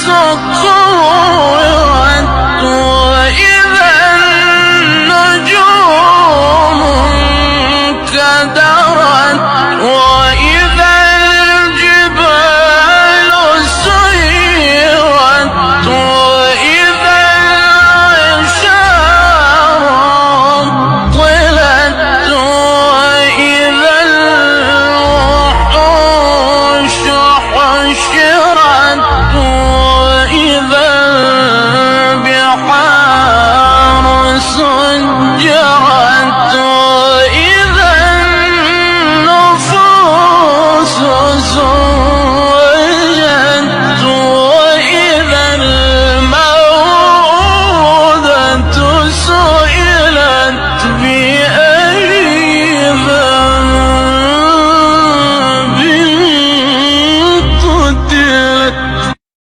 سكرت وإذا النجوم انكدرت وإذا الجبال سيرت وإذا العشار طلت وإذا الوحوش حشرت